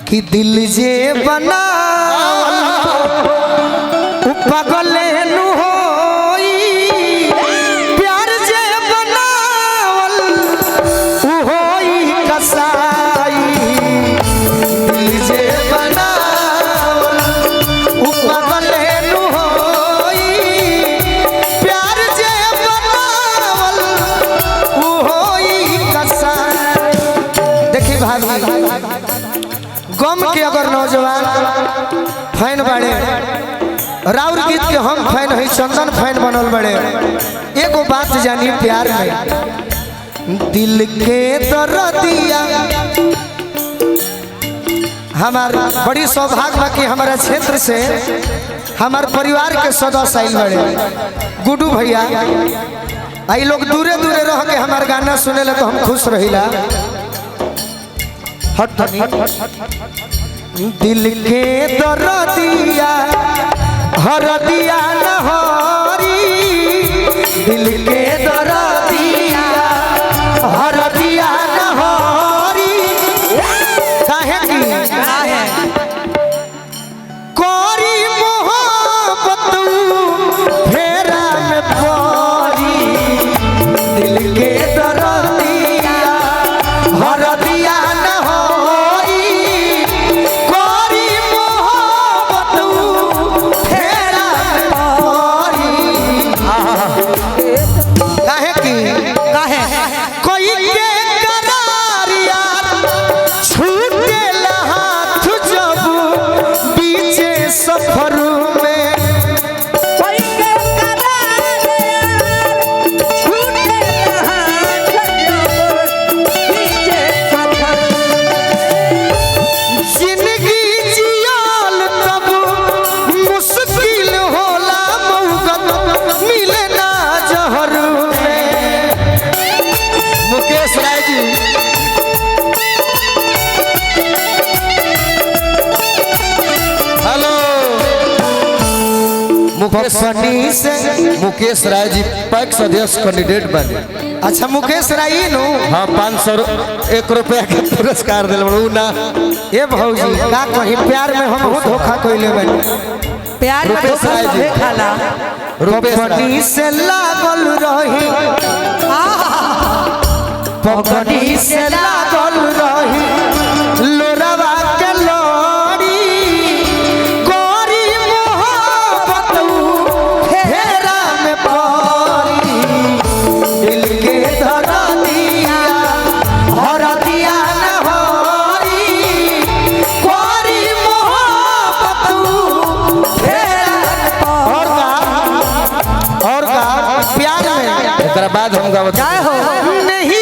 कि दिल जे बना पगले नु होई प्यार जे बनावल उ होई कसाई दिल जे बनावल उ पगले नु होई प्यार जे बनावल उ होई कसाई। देखी भाभी गम के अगर नौजवान फैन बड़े राउर गीत के हम फैन है चंदन फैन बनल बड़े एगो बात जानी प्यार में दिल के दर्दिया हमार बड़ी सौभाग्य बा कि हमारा क्षेत्र से हमार परिवार के सदस्य आइल बड़े गुड्डू भैया आई लोग दूरे दूरे रह के हमार गाना सुने ला तो हम खुश रहिला। दिल के दर्दिया हरदिया नहरी दिल के दर्दिया हरदिया नहरी काहे की कोरी मोहब्बत फेरा में पड़ी दिल के दर्दिया हरदिया मुकेश राय जी पैक्स अध्यक्ष कैंडिडेट बने। अच्छा मुकेश राय नु हाँ 501 रुपया के पुरस्कार दिल ना ये भौजी का कहीं प्यार में हम बहुत धोखा कइले बनी प्यार में धोखा सभे खाला पगड़ी से लागल रही पगड़ी से लागल रही लोरवा के लोरी गोरी मोहब्बत फेरा में पड़ी दिल के दर्दिया हरदिया नहरी गोरी मोहब्बत फेरा और का प्यार में एक बाद हम गावत क्या हो नहीं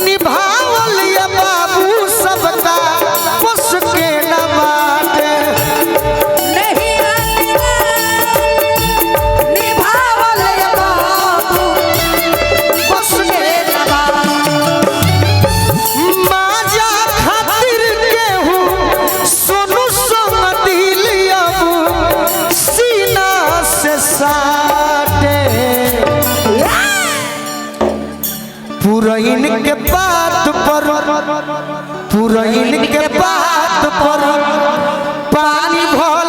निभावल या बाबू सबका बस के न बाटे नहीं निभावल या बाबू बस के न बाटे माजा खातिर केहू सोनू संग दिल अब सीना से साटे पुरैन के बात पर पुरैन के बात पर पानी भर